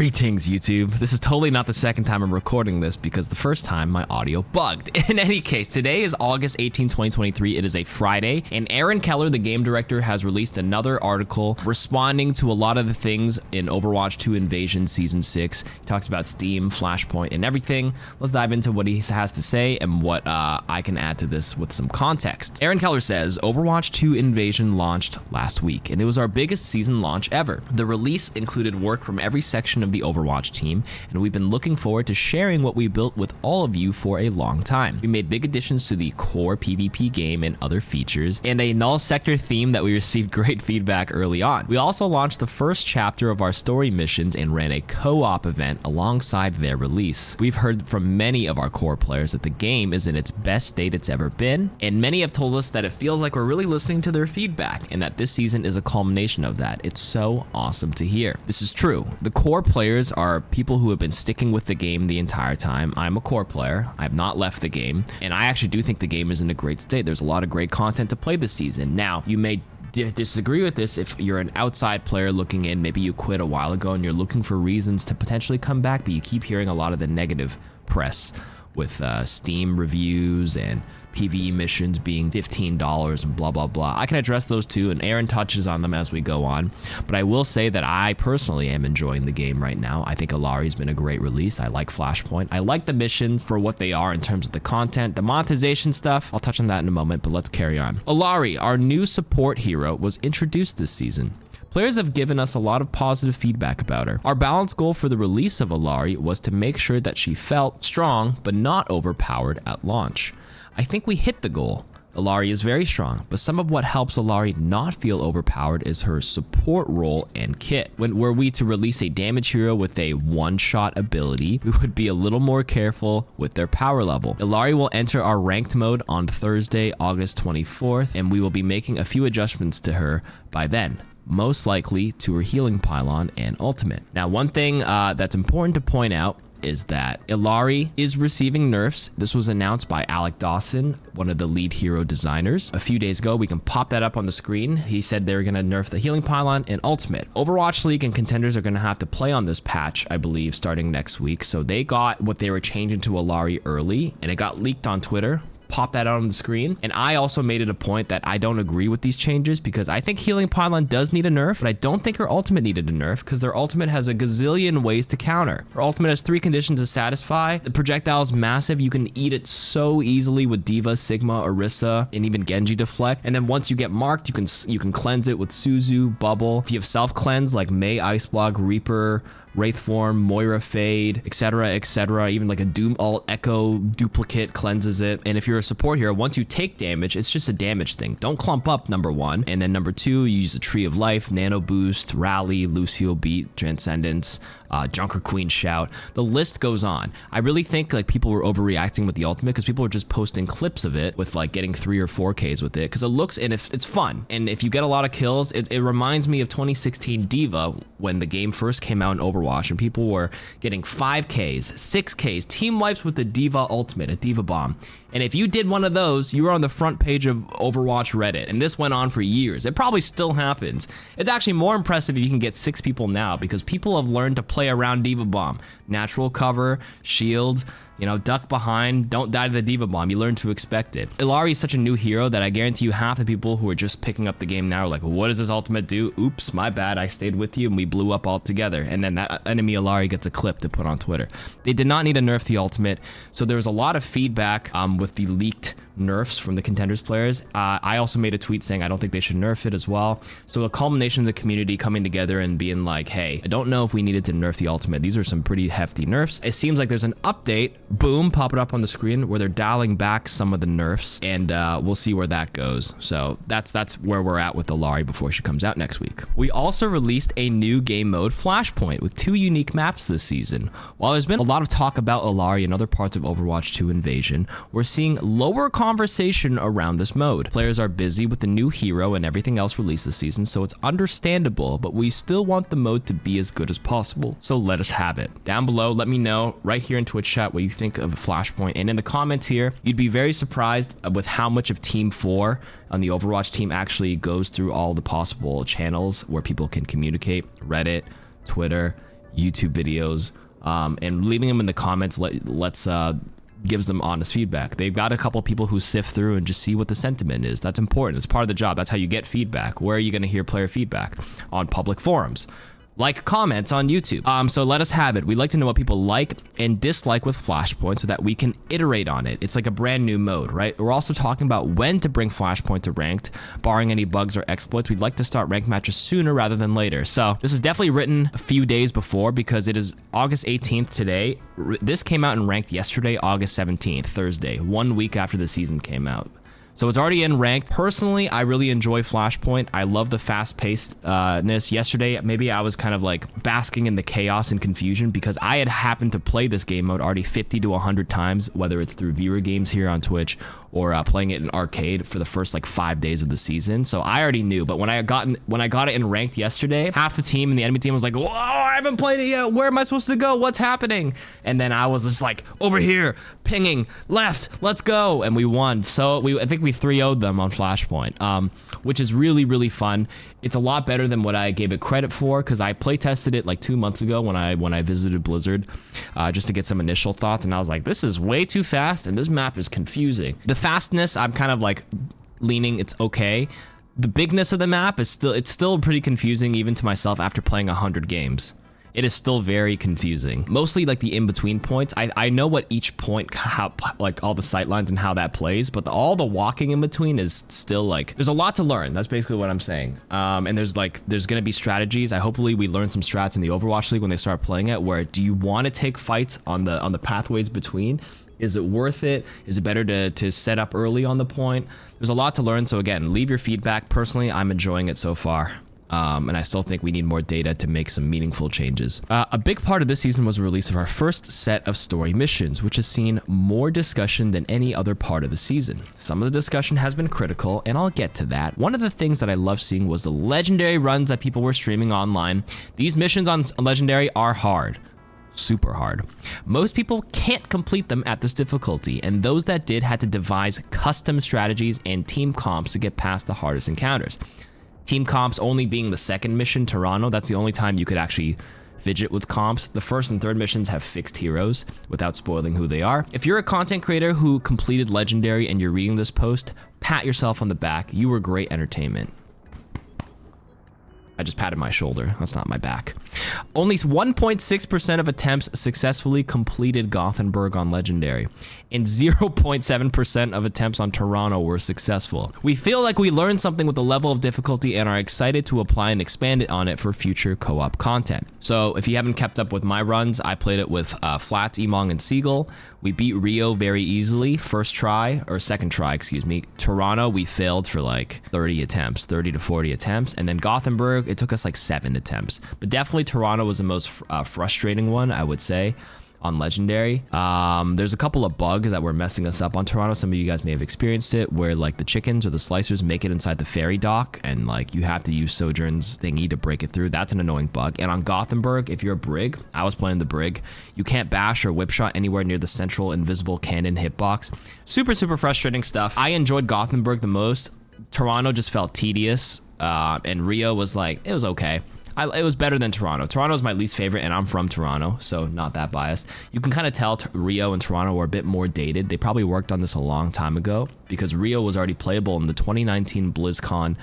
Greetings, YouTube. This is totally not the second time I'm recording this because the first time my audio bugged. In any case, today is August 18, 2023. It is a Friday, and Aaron Keller, the game director, has released another article responding to a lot of the things in Overwatch 2 Invasion Season 6. He talks about Steam, Flashpoint, and everything. Let's dive into what he has to say and what I can add to this with some context. Aaron Keller says, Overwatch 2 Invasion launched last week, and it was our biggest season launch ever. The release included work from every section of the Overwatch team, and we've been looking forward to sharing what we built with all of you for a long time. We made big additions to the core PvP game and other features, and a null sector theme that we received great feedback early on. We also launched the first chapter of our story missions and ran a co-op event alongside their release. We've heard from many of our core players that the game is in its best state it's ever been, and many have told us that it feels like we're really listening to their feedback, and that this season is a culmination of that. It's so awesome to hear. This is true. The core players are people who have been sticking with the game the entire time. I'm a core player. I have not left the game, and I actually do think the game is in a great state. There's a lot of great content to play this season. Now, you may disagree with this if you're an outside player looking in. Maybe you quit a while ago and you're looking for reasons to potentially come back, but you keep hearing a lot of the negative press with Steam reviews and PvE missions being $15 and blah, blah, blah. I can address those too, and Aaron touches on them as we go on. But I will say that I personally am enjoying the game right now. I think Ilari's been a great release. I like Flashpoint. I like the missions for what they are in terms of the content. The monetization stuff, I'll touch on that in a moment, but let's carry on. Ilari, our new support hero, was introduced this season. Players have given us a lot of positive feedback about her. Our balance goal for the release of Ilari was to make sure that she felt strong, but not overpowered at launch. I think we hit the goal. Ilari is very strong, but some of what helps Ilari not feel overpowered is her support role and kit. Were we to release a damage hero with a one-shot ability, we would be a little more careful with their power level. Ilari will enter our ranked mode on Thursday, August 24th, and we will be making a few adjustments to her by then, most likely to her healing pylon and ultimate. Now, one thing that's important to point out is that Ilari is receiving nerfs. This was announced by Alec Dawson, one of the lead hero designers, a few days ago. We can pop that up on the screen. He said they're going to nerf the healing pylon and ultimate. Overwatch League and contenders are going to have to play on this patch, I believe, starting next week. So they got what they were changing to Ilari early, and it got leaked on Twitter. Pop that out on the screen. And I also made it a point that I don't agree with these changes because I think healing pylon does need a nerf, but I don't think her ultimate needed a nerf because their ultimate has a gazillion ways to counter. Her ultimate has 3 conditions to satisfy. The projectile is massive. You can eat it so easily with D.Va, Sigma, Orisa, and even Genji deflect. And then once you get marked, you can cleanse it with Suzu, Bubble. If you have self cleanse like Mei, Ice Block, Reaper, Wraithform, Moira Fade, etc., even like a Doom Alt Echo duplicate cleanses it. And if you're a support hero, once you take damage, it's just a damage thing. Don't clump up, number 1. And then number 2, you use a Tree of Life, Nano Boost, Rally, Lucio Beat, Transcendence, Junker Queen Shout. The list goes on. I really think like people were overreacting with the ultimate because people were just posting clips of it with like getting 3 or 4Ks with it because it looks, and it's fun. And if you get a lot of kills, it reminds me of 2016 D.Va when the game first came out in Overwatch and people were getting 5Ks, 6Ks, team wipes with the D.Va ultimate, a D.Va bomb. And if you did one of those, you were on the front page of Overwatch Reddit. And this went on for years. It probably still happens. It's actually more impressive if you can get 6 people now because people have learned to play around D.Va bomb. Natural cover, shield, duck behind, don't die to the D.Va bomb. You learn to expect it. Ilari is such a new hero that I guarantee you half the people who are just picking up the game now are like, what does this ultimate do? Oops, my bad. I stayed with you and we blew up all together. And then that enemy Ilari gets a clip to put on Twitter. They did not need to nerf the ultimate. So there was a lot of feedback with the leaked nerfs from the contenders players. I also made a tweet saying I don't think they should nerf it as well. So a culmination of the community coming together and being like, hey, I don't know if we needed to nerf the ultimate. These are some pretty hefty nerfs. It seems like there's an update, boom, pop it up on the screen where they're dialing back some of the nerfs, and we'll see where that goes. So that's where we're at with Ilari before she comes out next week. We also released a new game mode, Flashpoint, with 2 unique maps this season. While there's been a lot of talk about Ilari and other parts of Overwatch 2 Invasion, we're seeing lower conversation around this mode. Players are busy with the new hero and everything else released this season, so it's understandable, but we still want the mode to be as good as possible. So let us have it. Down below, let me know right here in Twitch chat what you think of Flashpoint, and in the comments here, you'd be very surprised with how much of Team 4 on the Overwatch team actually goes through all the possible channels where people can communicate: Reddit, Twitter, YouTube videos, and leaving them in the comments gives them honest feedback. They've got a couple people who sift through and just see what the sentiment is. That's important. It's part of the job. That's how you get feedback. Where are you going to hear player feedback? On public forums, like comments on YouTube. So let us have it. We'd like to know what people like and dislike with Flashpoint so that we can iterate on it. It's like a brand new mode, right? We're also talking about when to bring Flashpoint to ranked, barring any bugs or exploits. We'd like to start ranked matches sooner rather than later. So this is definitely written a few days before because it is August 18th today. This came out in ranked yesterday, August 17th, Thursday, 1 week after the season came out. So it's already in ranked. Personally, I really enjoy Flashpoint. I love the fast-pacedness. Yesterday, maybe I was kind of like basking in the chaos and confusion because I had happened to play this game mode already 50 to 100 times, whether it's through viewer games here on Twitch or playing it in arcade for the first like 5 days of the season. So I already knew, but when I got it in ranked yesterday, half the team and the enemy team was like, whoa, I haven't played it yet. Where am I supposed to go? What's happening? And then I was just like, over here, pinging, left, let's go. And we won. So I think we 3-0'd them on Flashpoint, which is really, really fun. It's a lot better than what I gave it credit for because I play tested it like 2 months ago when I visited Blizzard just to get some initial thoughts, and I was like, this is way too fast and this map is confusing. The fastness, I'm kind of like leaning it's okay. The bigness of the map is still pretty confusing even to myself after playing 100 games. It is still very confusing. Mostly like the in-between points. I know what each point, like all the sight lines and how that plays, but all the walking in between is still like, there's a lot to learn. That's basically what I'm saying. And there's gonna be strategies. Hopefully we learn some strats in the Overwatch League when they start playing it, where do you wanna take fights on the pathways between? Is it worth it? Is it better to set up early on the point? There's a lot to learn. So again, leave your feedback. Personally, I'm enjoying it so far. And I still think we need more data to make some meaningful changes. A big part of this season was the release of our first set of story missions, which has seen more discussion than any other part of the season. Some of the discussion has been critical, and I'll get to that. One of the things that I love seeing was the legendary runs that people were streaming online. These missions on Legendary are hard. Super hard. Most people can't complete them at this difficulty, and those that did had to devise custom strategies and team comps to get past the hardest encounters. Team comps only being the second mission, Toronto. That's the only time you could actually fidget with comps. The first and third missions have fixed heroes without spoiling who they are. If you're a content creator who completed Legendary and you're reading this post, pat yourself on the back. You were great entertainment. I just patted my shoulder. That's not my back. Only 1.6% of attempts successfully completed Gothenburg on Legendary, and 0.7% of attempts on Toronto were successful. We feel like we learned something with the level of difficulty and are excited to apply and expand it on it for future co-op content. So if you haven't kept up with my runs, I played it with Flats, Emong, and Seagull. We beat Rio very easily, second try, excuse me. Toronto, we failed for like 30 to 40 attempts, and then Gothenburg, it took us like 7 attempts. But definitely Toronto was the most frustrating one, I would say, on Legendary. There's a couple of bugs that were messing us up on Toronto. Some of you guys may have experienced it, where like the chickens or the slicers make it inside the ferry dock, and like you have to use Sojourn's thingy to break it through. That's an annoying bug. And on Gothenburg, if you're a brig, I was playing the brig, you can't bash or whip shot anywhere near the central invisible cannon hitbox. Super, super frustrating stuff. I enjoyed Gothenburg the most. Toronto just felt tedious, and Rio was like, it was okay. It was better than Toronto. Toronto is my least favorite, and I'm from Toronto, so not that biased. You can kind of tell Rio and Toronto were a bit more dated. They probably worked on this a long time ago because Rio was already playable in the 2019 BlizzCon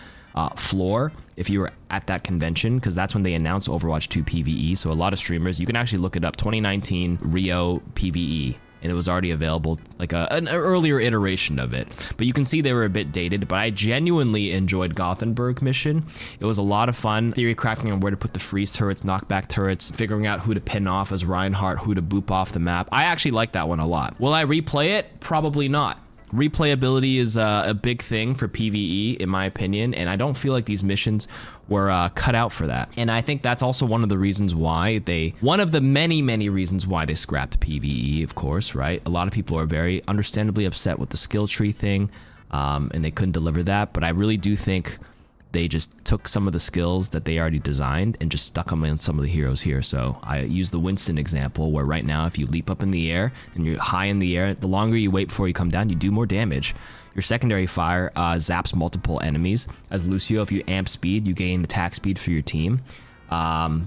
floor if you were at that convention, because that's when they announced Overwatch 2 PvE. So a lot of streamers, you can actually look it up, 2019 Rio PvE. And it was already available, like an earlier iteration of it. But you can see they were a bit dated, but I genuinely enjoyed Gothenburg mission. It was a lot of fun. Theory crafting on where to put the freeze turrets, knockback turrets, figuring out who to pin off as Reinhardt, who to boop off the map. I actually like that one a lot. Will I replay it? Probably not. Replayability is a big thing for PvE, in my opinion, and I don't feel like these missions were cut out for that. And I think that's also one of the reasons why one of the many, many reasons why they scrapped PvE, of course, right? A lot of people are very understandably upset with the skill tree thing, and they couldn't deliver that, but I really do think they just took some of the skills that they already designed and just stuck them in some of the heroes here. So I use the Winston example, where right now, if you leap up in the air and you're high in the air, the longer you wait before you come down, you do more damage. Your secondary fire zaps multiple enemies. As Lucio, if you amp speed, you gain attack speed for your team.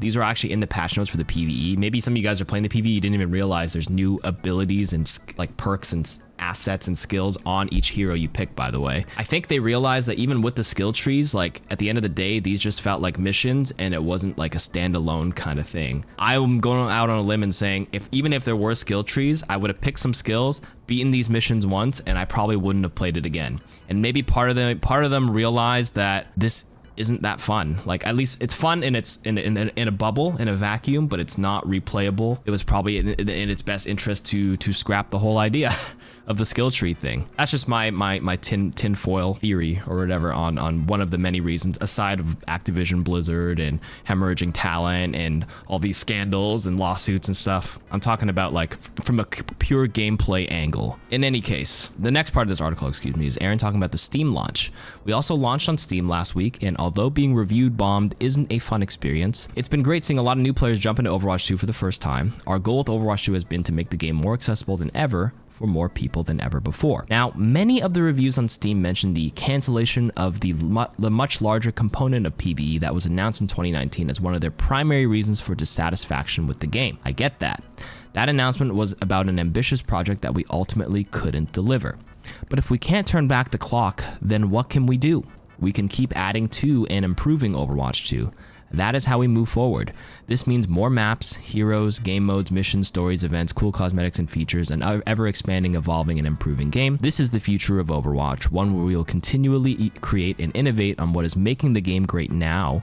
These are actually in the patch notes for the PvE. Maybe some of you guys are playing the PvE, you didn't even realize there's new abilities and like perks and assets and skills on each hero you pick, by the way. I think they realized that even with the skill trees, like at the end of the day, these just felt like missions and it wasn't like a standalone kind of thing. I'm going out on a limb and saying even if there were skill trees, I would have picked some skills, beaten these missions once, and I probably wouldn't have played it again. And maybe part of them realized that this isn't that fun. Like, at least it's fun in a bubble, in a vacuum, but it's not replayable. It was probably in its best interest to scrap the whole idea of the skill tree thing. That's just my tinfoil theory or whatever on one of the many reasons, aside of Activision Blizzard and hemorrhaging talent and all these scandals and lawsuits and stuff. I'm talking about like from a pure gameplay angle. In any case, the next part of this article, is Aaron talking about the Steam launch. We also launched on Steam last week, and although being reviewed bombed isn't a fun experience, it's been great seeing a lot of new players jump into Overwatch 2 for the first time. Our goal with Overwatch 2 has been to make the game more accessible than ever for more people than ever before. Now, many of the reviews on Steam mention the cancellation of the much larger component of PvE that was announced in 2019 as one of their primary reasons for dissatisfaction with the game. I get that. That announcement was about an ambitious project that we ultimately couldn't deliver. But if we can't turn back the clock, then what can we do? We can keep adding to and improving Overwatch 2. That is how we move forward. This means more maps, heroes, game modes, missions, stories, events, cool cosmetics and features, and ever-expanding, evolving, and improving game. This is the future of Overwatch, one where we will continually create and innovate on what is making the game great now.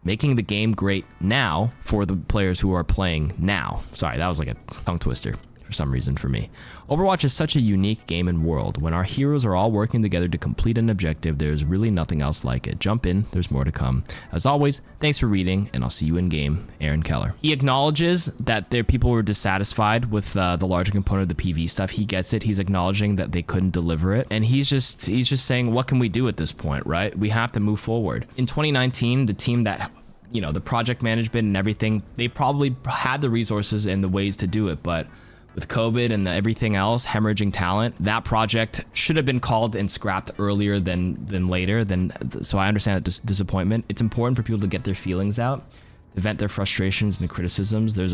Making the game great now for the players who are playing now. Sorry, that was like a tongue twister for some reason for me. Overwatch is such a unique game and world. When our heroes are all working together to complete an objective, there's really nothing else like it. Jump in, there's more to come. As always, thanks for reading, and I'll see you in game. Aaron Keller. He acknowledges that people were dissatisfied with the larger component of the PvE stuff. He gets it. He's acknowledging that they couldn't deliver it, and he's just saying, what can we do at this point, right? We have to move forward. In 2019, the team that the project management and everything, they probably had the resources and the ways to do it, but with COVID and everything else, hemorrhaging talent, that project should have been called and scrapped earlier than later. So I understand that disappointment. It's important for people to get their feelings out, to vent their frustrations and criticisms. There's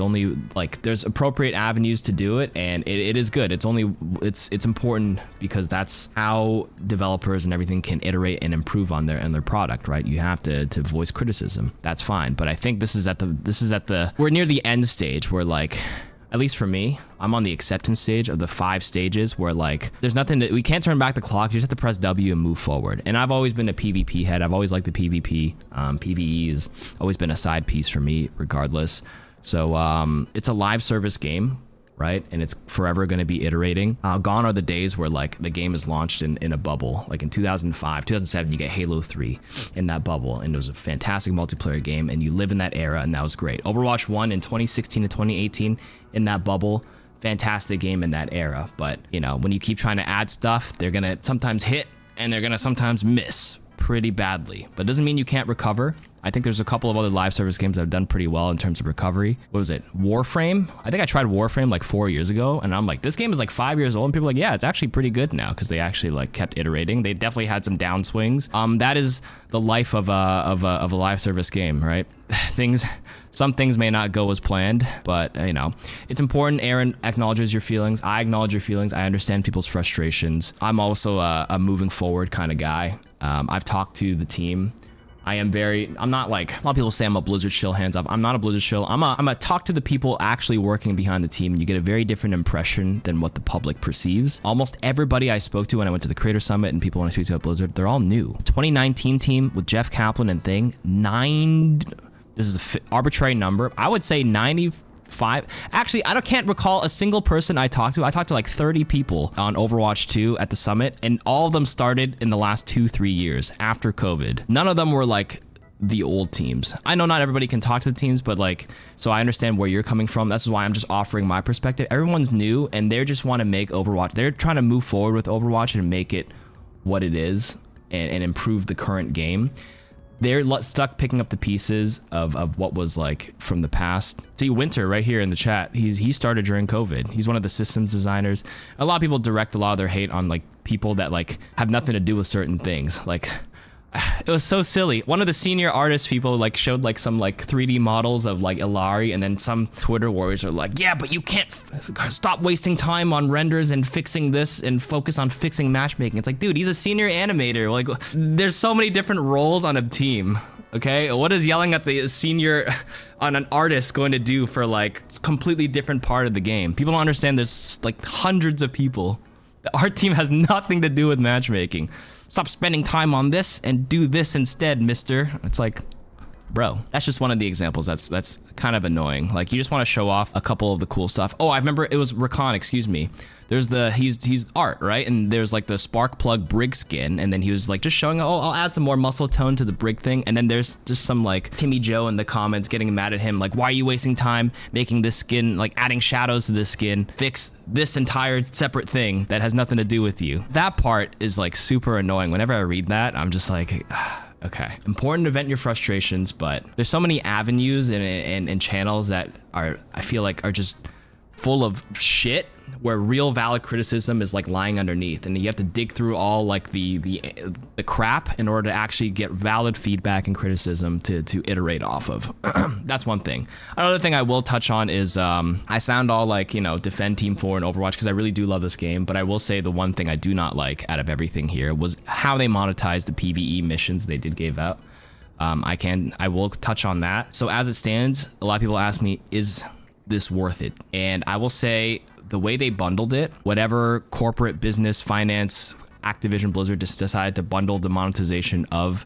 appropriate avenues to do it, and it is good. It's important because that's how developers and everything can iterate and improve on their product, right? You have to voice criticism. That's fine. But I think we're near the end stage where, like, at least for me, I'm on the acceptance stage of the 5 stages where, like, there's nothing we can't turn back the clock. You just have to press W and move forward. And I've always been a PvP head. I've always liked the PvP. PvE has always been a side piece for me regardless. So it's a live service game, right? And it's forever going to be iterating. Gone are the days where, like, the game is launched in a bubble. Like in 2005, 2007, you get Halo 3 in that bubble, and it was a fantastic multiplayer game, and you live in that era, and that was great. Overwatch 1 in 2016 to 2018 in that bubble, fantastic game in that era. But, when you keep trying to add stuff, they're going to sometimes hit, and they're going to sometimes miss pretty badly. But it doesn't mean you can't recover. I think there's a couple of other live service games that have done pretty well in terms of recovery. What was it? Warframe? I think I tried Warframe like 4 years ago, and I'm like, this game is like 5 years old, and people are like, yeah, it's actually pretty good now, because they actually like kept iterating. They definitely had some downswings. That is the life of a live service game, right? Some things may not go as planned, but it's important. Aaron acknowledges your feelings. I acknowledge your feelings. I understand people's frustrations. I'm also a moving forward kind of guy. I've talked to the team. I'm not like, a lot of people say I'm a Blizzard shill, hands up. I'm not a Blizzard shill. I'm a talk to the people actually working behind the team, and you get a very different impression than what the public perceives. Almost everybody I spoke to when I went to the Creator Summit and people when I speak to at Blizzard, they're all new. 2019 team with Jeff Kaplan and Thing, this is an arbitrary number. I would say 95. Actually, can't recall a single person I talked to. I talked to like 30 people on Overwatch 2 at the summit, and all of them started in the last 2-3 years after COVID. None of them were like the old teams. I know not everybody can talk to the teams, but so I understand where you're coming from. That's why I'm just offering my perspective. Everyone's new, and they just want to make Overwatch. They're trying to move forward with Overwatch and make it what it is and improve the current game. They're stuck picking up the pieces of what was like from the past. See, Winter right here in the chat, he started during COVID. He's one of the systems designers. A lot of people direct a lot of their hate on like people that like have nothing to do with certain things. Like It was so silly. One of the senior artist people like showed like some like 3D models of like Ilari, and then some Twitter warriors are like, yeah, but you can't stop wasting time on renders and fixing this and focus on fixing matchmaking. It's like, dude, he's a senior animator. Like, there's so many different roles on a team. Okay, what is yelling at the senior on an artist going to do for like a completely different part of the game? People don't understand there's like hundreds of people. The art team has nothing to do with matchmaking. Stop spending time on this and do this instead, mister. It's like, bro, that's just one of the examples that's kind of annoying. Like, you just want to show off a couple of the cool stuff. Oh, I remember it was Rakan, excuse me. There's the, he's art, right? And there's like the spark plug brig skin. And then he was like just showing, oh, I'll add some more muscle tone to the brig thing. And then there's just some like Timmy Joe in the comments getting mad at him. Like, why are you wasting time making this skin, like adding shadows to this skin? Fix this entire separate thing that has nothing to do with you. That part is like super annoying. Whenever I read that, I'm just like, okay. Important to vent your frustrations, but there's so many avenues and channels that are, I feel like, are just full of shit, where real valid criticism is like lying underneath, and you have to dig through all like the crap in order to actually get valid feedback and criticism to iterate off of. That's one thing. Another thing I will touch on is I sound all like, you know, defend Team 4 in Overwatch because I really do love this game, but I will say the one thing I do not like out of everything here was how they monetized the PvE missions they did give out. I will touch on that. So as it stands, a lot of people ask me, is this worth it? And I will say, the way they bundled it, whatever corporate business, finance, Activision Blizzard just decided to bundle the monetization of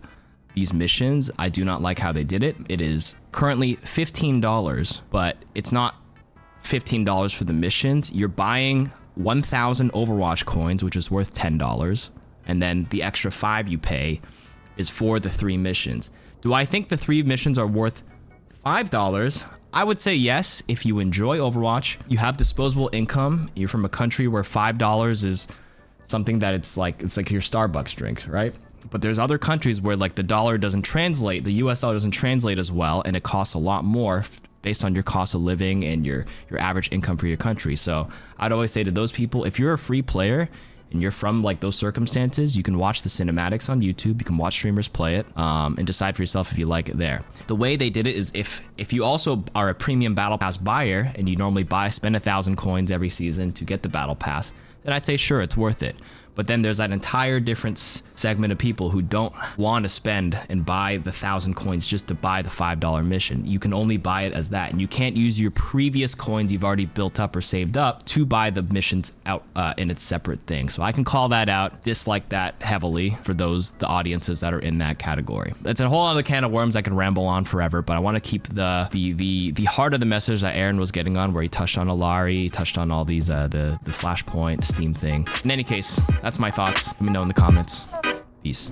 these missions, I do not like how they did it. It is currently $15, but it's not $15 for the missions. You're buying 1,000 Overwatch coins, which is worth $10, and then the extra 5 you pay is for the 3 missions. Do I think the 3 missions are worth $5? I would say yes, if you enjoy Overwatch, you have disposable income, you're from a country where $5 is something that it's like your Starbucks drink, right? But there's other countries where like the dollar doesn't translate, the US dollar doesn't translate as well, and it costs a lot more based on your cost of living and your average income for your country. So I'd always say to those people, if you're a free player and you're from like those circumstances, you can watch the cinematics on YouTube, you can watch streamers play it, and decide for yourself if you like it there. The way they did it is if you also are a premium battle pass buyer and you normally spend 1,000 coins every season to get the battle pass, then I'd say sure, it's worth it. But then there's that entire different segment of people who don't want to spend and buy the 1,000 coins just to buy the $5 mission. You can only buy it as that, and you can't use your previous coins you've already built up or saved up to buy the missions out in its separate thing. So I can call that out, dislike that heavily for the audiences that are in that category. It's a whole other can of worms I can ramble on forever, but I want to keep the heart of the message that Aaron was getting on, where he touched on Ilari, touched on all these the Flashpoint Steam thing. In any case, that's my thoughts. Let me know in the comments. Peace.